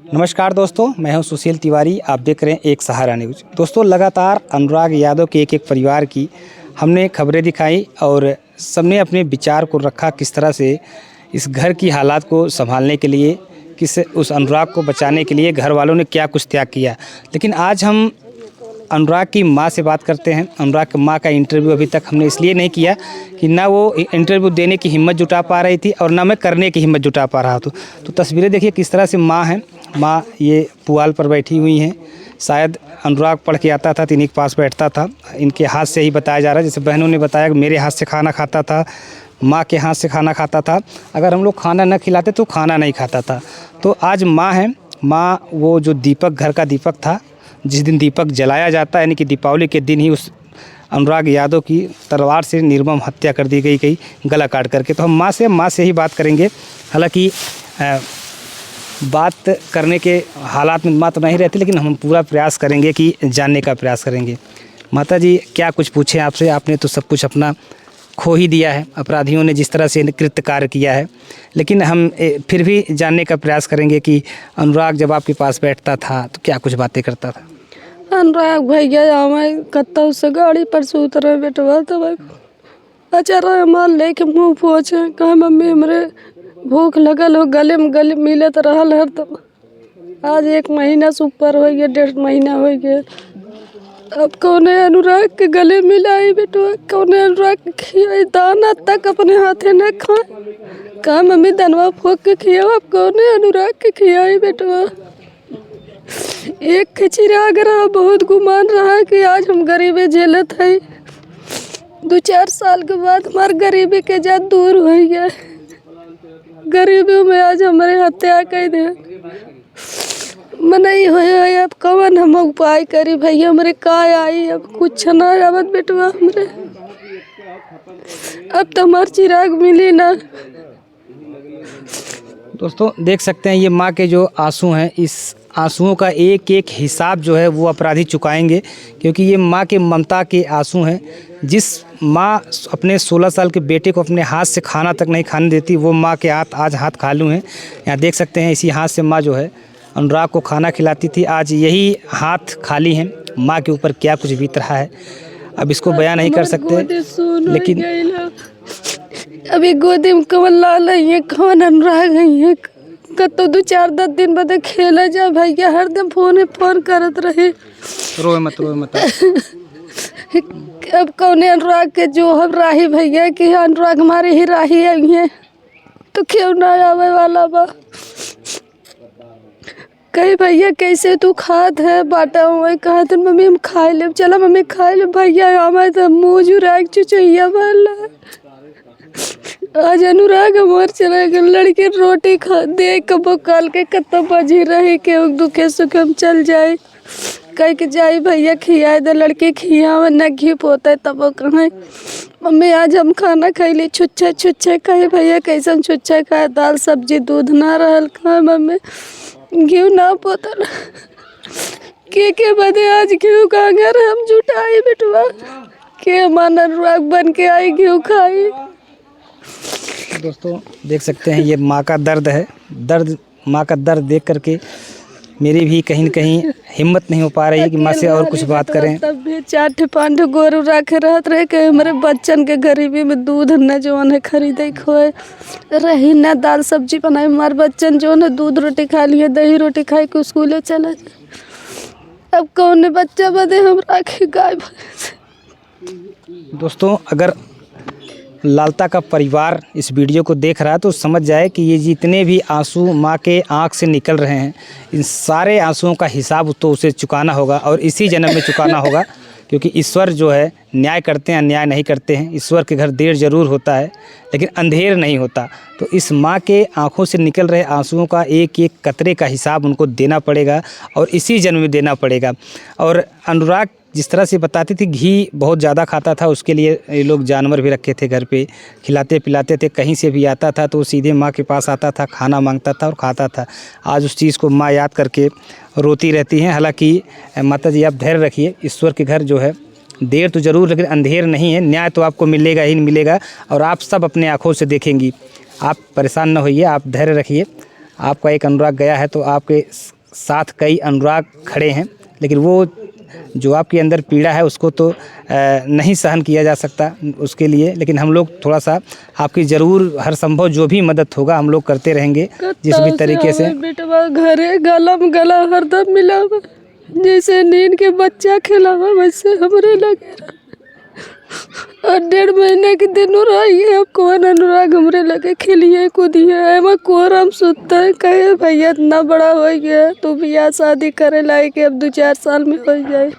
नमस्कार दोस्तों, मैं हूं सुशील तिवारी। आप देख रहे हैं एक सहारा न्यूज़। दोस्तों, लगातार अनुराग यादव के एक परिवार की हमने खबरें दिखाई और सबने अपने विचार को रखा किस तरह से इस घर की हालात को संभालने के लिए, किस उस अनुराग को बचाने के लिए घर वालों ने क्या कुछ त्याग किया। लेकिन आज हम अनुराग की माँ से बात करते हैं। अनुराग की माँ का इंटरव्यू अभी तक हमने इसलिए नहीं किया कि ना वो इंटरव्यू देने की हिम्मत जुटा पा रही थी और ना मैं करने की हिम्मत जुटा पा रहा था। तो तस्वीरें देखिए किस तरह से माँ हैं। माँ ये पुआल पर बैठी हुई हैं। शायद अनुराग पढ़ के आता था तो इन्हीं के पास बैठता था। इनके हाथ से ही बताया जा रहा है, जैसे बहनों ने बताया कि मेरे हाथ से खाना खाता था, माँ के हाथ से खाना खाता था। अगर हम लोग खाना न खिलाते तो खाना नहीं खाता था। तो आज माँ है। माँ वो जो दीपक, घर का दीपक था, जिस दिन दीपक जलाया जाता है, यानी कि दीपावली के दिन ही उस अनुराग यादव की तलवार से निर्मम हत्या कर दी गई गला काट करके। तो हम माँ से ही बात करेंगे। हालांकि बात करने के हालात में माँ तो नहीं रहती, लेकिन हम पूरा प्रयास करेंगे कि जानने का प्रयास करेंगे। माता जी, क्या कुछ पूछें आपसे? आपने तो सब कुछ अपना खो ही दिया है, अपराधियों ने जिस तरह से कृत्य कार्य किया है। लेकिन हम फिर भी जानने का प्रयास करेंगे कि अनुराग जब आपके पास बैठता था तो क्या कुछ बातें करता था। अनुराग भैया हमें कत्ता से गाड़ी पर से उतरे बेटवा तब अचारा माल लेके मुँह पोछे कहा मम्मी हमरे भूख लगल हो, गले में गले मिलत रहल हर तब। आज 1 महीना से ऊपर हो गया, 1.5 महीना हो गया। अब कौने अनुराग के गले मिलाई बेटवा, कौने अनुराग के खियाई, दाना तक अपने हाथे न खाए। कहा मम्मी दनवा फोक के खियाओ, अब कौने अनुराग के खियाई बेटवा। एक चिराग रहा, बहुत गुमान रहा कि आज हम गरीबी झेलत है। 2-4 साल के बाद हमार गरीबी के जात दूर हो गया। गरीबी में आज हमारे हत्या कर दे मनई हो। अब कवन हम उपाय करी भैया, हमारे का आई, अब कुछ ना आवत बेटवा हमरे। अब तो हमार चिराग मिली ना। दोस्तों, देख सकते हैं ये माँ के जो आंसू हैं, इस आंसुओं का एक एक हिसाब जो है वो अपराधी चुकाएंगे, क्योंकि ये माँ के ममता के आंसू हैं। जिस माँ अपने 16 साल के बेटे को अपने हाथ से खाना तक नहीं खाने देती, वो माँ के आज हाथ खालू हैं। यहाँ देख सकते हैं इसी हाथ से माँ जो है अनुराग को खाना खिलाती थी, आज यही हाथ खाली हैं। माँ के ऊपर क्या कुछ बीत रहा है अब इसको बयान नहीं कर सकते। लेकिन अभी गोदी में कमल लाल है, कौन अनुराग है, कतो 2-4 दिन बाद खेला जा भैया, हरदम फोन करत रहे। रोए मत। अब कौने अनुराग के जो हम राही भैया कि अनुराग हमारे ही राही है, तो क्यों ना आवे वाला बा। कही भैया कैसे तू खात है बाटा हुआ, कहा तो मम्मी हम खा ले, चला मम्मी खा ले भैया, हमारे तो मुँह जुराग चुचैया वाला। आज अनुराग हमार चला गया, लड़के रोटी खा दे कबो काल के कत्तो बजी रही के दुखे सुखे हम चल जाए, कह के जाई भैया खियाए दे, लड़के खियावे न घी पोते तब कहें मम्मी आज हम खाना खैली छुच्छे कहे भैया कैसन छुच्छे खाए, दाल सब्जी दूध ना रहल, कहे मम्मी घी ना पोतल के बदे आज घी कांगर हम जुटाई बेटवा के मन अनुराग बन के आई घी खाई। दोस्तों, देख सकते हैं ये माँ का दर्द है। माँ का दर्द देख करके मेरी भी कहीं न कहीं हिम्मत नहीं हो पा रही है कि माँ से और कुछ बात करें। तब भी 4-5 गोरू रखे रहत रहे कि हमारे बच्चन के गरीबी में दूध न जो है खरीदे खोए रही, न दाल सब्जी बनाए, हमारे बच्चन जो है दूध रोटी खा लिए, दही रोटी खाए के स्कूले चला जाए। अब कौन बच्चा बदे हम राखे गाय। दोस्तों, अगर लालता का परिवार इस वीडियो को देख रहा है तो समझ जाए कि ये जितने भी आंसू माँ के आँख से निकल रहे हैं, इन सारे आंसुओं का हिसाब तो उसे चुकाना होगा और इसी जन्म में चुकाना होगा, क्योंकि ईश्वर जो है न्याय करते हैं, अन्याय नहीं करते हैं। ईश्वर के घर देर ज़रूर होता है लेकिन अंधेर नहीं होता। तो इस माँ के आंखों से निकल रहे आंसुओं का एक एक कतरे का हिसाब उनको देना पड़ेगा और इसी जन्म में देना पड़ेगा। और अनुराग जिस तरह से बताती थी घी बहुत ज़्यादा खाता था, उसके लिए ये लोग जानवर भी रखे थे घर पे, खिलाते पिलाते थे। कहीं से भी आता था तो वो सीधे माँ के पास आता था, खाना मांगता था और खाता था। आज उस चीज़ को माँ याद करके रोती रहती हैं। हालांकि माता जी आप धैर्य रखिए, ईश्वर के घर जो है देर तो ज़रूर लेकिन अंधेर नहीं है। न्याय तो आपको मिलेगा ही मिलेगा और आप सब अपने आँखों से देखेंगी। आप परेशान न होइए, आप धैर्य रखिए। आपका एक अनुराग गया है तो आपके साथ कई अनुराग खड़े हैं, लेकिन वो जो आपके अंदर पीड़ा है उसको तो नहीं सहन किया जा सकता उसके लिए, लेकिन हम लोग थोड़ा सा आपकी ज़रूर हर संभव जो भी मदद होगा हम लोग करते रहेंगे जिस भी तरीके से। बेटवा घरे गलम गला हरदम मिला हुआ, जैसे नींद के बच्चा खेला हुआ वैसे हमरे लगे रहा। और 1.5 महीने के दिन रही है, अब कौन अनुराग हमरे लगे खिलिए कूदिए एम कोरम सुतता है। कहे भैया इतना बड़ा हो गया तू बियाह शादी करे लायक अब 2-4 साल में हो जाए।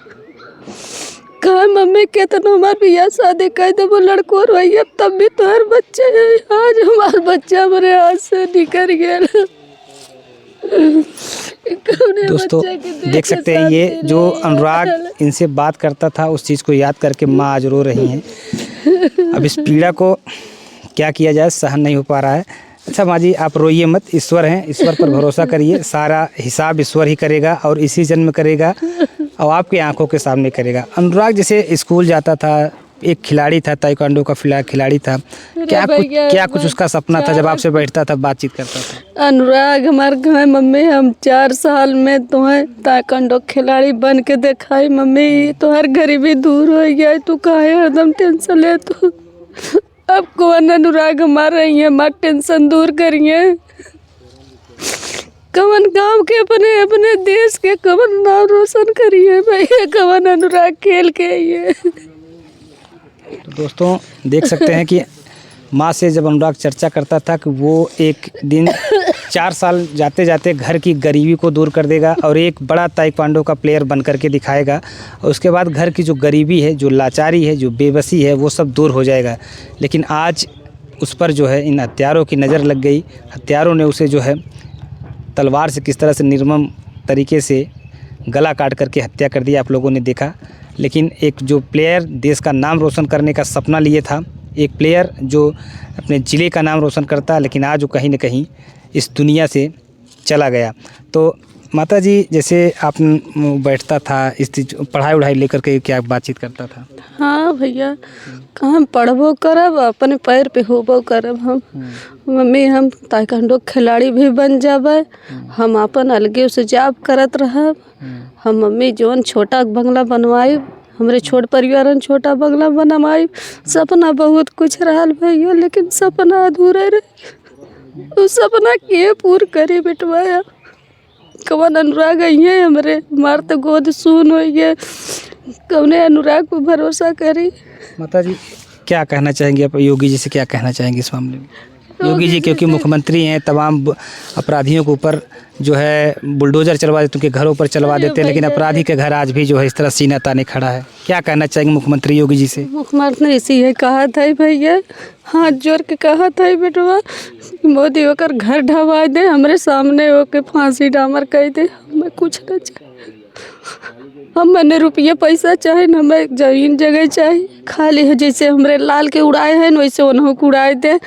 कहा मम्मी कितना हमार बियाह शादी कर दे वो लड़को रही अब तब भी तो हर बच्चे है। आज हमार बच्चा हमारे हाथ से निकल गया। दोस्तों देख सकते हैं ये जो अनुराग इनसे बात करता था उस चीज़ को याद करके माँ आज रो रही हैं। अब इस पीड़ा को क्या किया जाए, सहन नहीं हो पा रहा है। अच्छा माँ जी आप रोइए मत, ईश्वर हैं, ईश्वर पर भरोसा करिए, सारा हिसाब ईश्वर ही करेगा और इसी जन्म करेगा और आपकी आंखों के सामने करेगा। अनुराग जैसे स्कूल जाता था, एक खिलाड़ी था, ताइक्वांडो का खिलाड़ी था, क्या कुछ उसका सपना था जब आपसे बैठता था बातचीत करता था? अनुराग हमारे घर मम्मी हम 4 साल में तुम्हें ताइक्वांडो खिलाड़ी बन के दिखाई। मम्मी तुम्हारी गरीबी दूर हो गया, तू काहे हरदम टेंशन ले तू। अब कौन अनुराग हमारे रही है, हमारा टेंशन दूर करिए। कवन गांव के अपने अपने देश के कवन नाम रोशन करिए भैया, कवन अनुराग खेल के ये। तो दोस्तों देख सकते हैं कि माँ से जब अनुराग चर्चा करता था कि वो एक दिन 4 साल जाते जाते घर की गरीबी को दूर कर देगा और एक बड़ा ताइक्वांडो का प्लेयर बन करके दिखाएगा, और उसके बाद घर की जो गरीबी है, जो लाचारी है, जो बेबसी है, वो सब दूर हो जाएगा। लेकिन आज उस पर जो है इन हत्यारों की नज़र लग गई। हत्यारों ने उसे जो है तलवार से किस तरह से निर्मम तरीके से गला काट करके हत्या कर दिया, आप लोगों ने देखा। लेकिन एक जो प्लेयर देश का नाम रोशन करने का सपना लिए था, एक प्लेयर जो अपने ज़िले का नाम रोशन करता, लेकिन आज वो कहीं न कहीं इस दुनिया से चला गया। तो माता जी जैसे आप बैठता था इस पढ़ाई वढ़ाई लेकर के क्या बातचीत करता था? हाँ भैया कहाँ पढ़बो करब, अपने पैर पे होबो करब। हम मम्मी हम ताइक्वांडो खिलाड़ी भी बन जाबे, हम अपन अलगे से जॉब करत रहब। हम मम्मी जोन छोटा बंगला बनवाई, हमरे छोट परिवार में छोटा बंगला बनवाई। सपना बहुत कुछ रहल भैया, लेकिन सपना अधूरा रह। उस सपना के पूरा करे बेटवाया। कवन अनुराग है हमरे, मार तो गोद सुन हो गए, कवने अनुराग पर भरोसा करी। माता जी क्या कहना चाहेंगे आप, योगी जी से क्या कहना चाहेंगे इस मामले में? योगी जी क्योंकि मुख्यमंत्री हैं, तमाम अपराधियों के ऊपर जो है बुलडोजर चलवा देते, उनके घरों पर चलवा देते हैं, लेकिन अपराधी के घर आज भी जो है इस तरह सीना ताने खड़ा है। क्या कहना चाहेंगे मुख्यमंत्री योगी जी से? मुख्यमंत्री ने इसी है कहा था भैया, हाथ जोड़ के कहा था बेटवा मोदी होकर घर ढवा दे, हमरे सामने होकर फांसी डामर कह दे, हमें कुछ न चाहिए। हम मैंने रुपये पैसा चाहे न, हमें जमीन जगह चाहिए। खाली है जैसे हमरे लाल के उड़ाए हैं वैसे उन्हों को उड़ाए दे।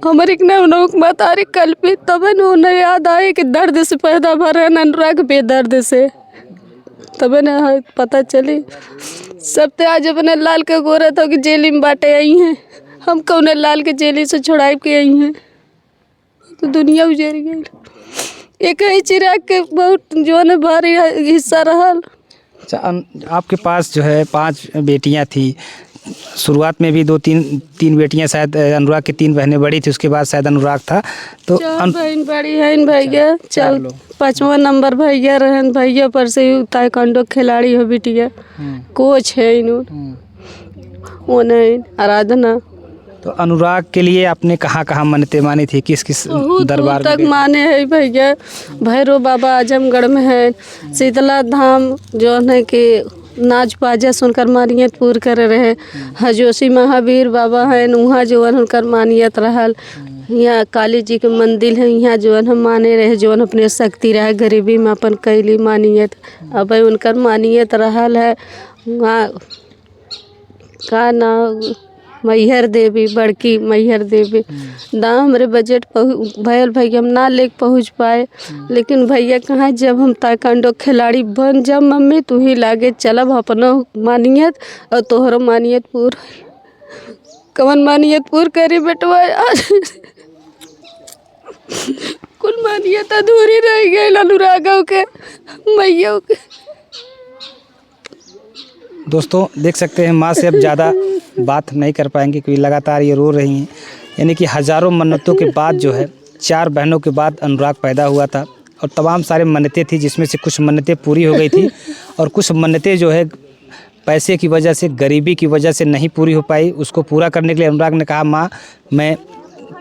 हमारे ना उन्हों मत आ रही कल पे, तब उन्हें याद आए कि दर्द से पैदा भरा है अनुराग, बेदर्द से तब न पता चली। सब तो आज अपने लाल के गोरा था कि जेली में बांटे आई हैं, हम कौन लाल के जेली से छुड़ाई के आई हैं, तो दुनिया उजड़ गई। एक ही चिराग के बहुत जो है भारी हिस्सा रहा। अच्छा आपके पास जो है 5 बेटियां थी, शुरुआत में भी 2-3 बेटियां, शायद अनुराग की 3 बहनें बड़ी थी, उसके बाद शायद अनुराग था। तो 4 बहन बड़ी है भैया, 5वां नंबर भैया रहन भैया पर से ताइक्वांडो खिलाड़ी हो बिटिया, कोच है इन्हों वो नहीं आराधना। तो अनुराग के लिए आपने कहाँ मन्नतें मानी थी, किस किस दरबार तक माने है भैया? भैरव बाबा आजमगढ़ में है, शीतला धाम जो है कि नाच बाजा सुनकर मानियत पूर कर रहे, हजोशी महावीर बाबा हैं वहाँ जो उनकर मानियत रहल। यहाँ काली जी के मंदिर है, यहाँ जो हम माने रहे, जो अपने शक्ति रहे गरीबी में अपन कैली मानियत, अब उनकर मानियत रहल है। वहाँ का ना मैहर देवी, बड़की मैहर देवी ना हमारे बजट भैल भैया हम ना ले पहुँच पाए, लेकिन भैया कहाँ जब हम ताइक्वांडो खिलाड़ी बन जब मम्मी तू ही लागे चलब अपना मानियत और तोहरो मानियत पूर। कवन मानियत पूर करी बेटवा यार। कुल मानियत अधूरी रह गई अनुरागों के मैयों के। दोस्तों देख सकते हैं माँ से अब ज़्यादा बात नहीं कर पाएंगे क्योंकि लगातार ये रो रही हैं। यानी कि हज़ारों मन्नतों के बाद जो है 4 बहनों के बाद अनुराग पैदा हुआ था और तमाम सारे मन्नतें थी जिसमें से कुछ मन्नतें पूरी हो गई थी और कुछ मन्नतें जो है पैसे की वजह से, गरीबी की वजह से नहीं पूरी हो पाई। उसको पूरा करने के लिए अनुराग ने कहा, माँ मैं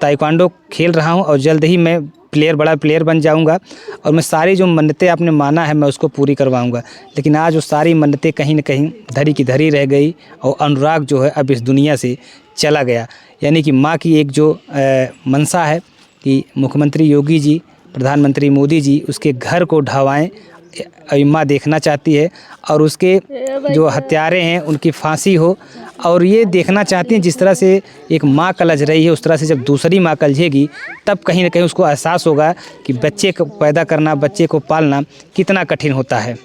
ताइक्वांडो खेल रहा हूँ और जल्द ही मैं बड़ा प्लेयर बन जाऊंगा और मैं सारी जो मन्नतें आपने माना है मैं उसको पूरी करवाऊंगा। लेकिन आज वो सारी मन्नतें कहीं न कहीं धरी की धरी रह गई और अनुराग जो है अब इस दुनिया से चला गया। यानी कि माँ की एक जो मंशा है कि मुख्यमंत्री योगी जी, प्रधानमंत्री मोदी जी उसके घर को ढहवाएं, माँ देखना चाहती है और उसके जो हत्यारे हैं उनकी फांसी हो। और ये देखना चाहती हैं जिस तरह से एक माँ कलज रही है उस तरह से जब दूसरी माँ कलझेगी तब कहीं ना कहीं उसको एहसास होगा कि बच्चे को पैदा करना, बच्चे को पालना कितना कठिन होता है।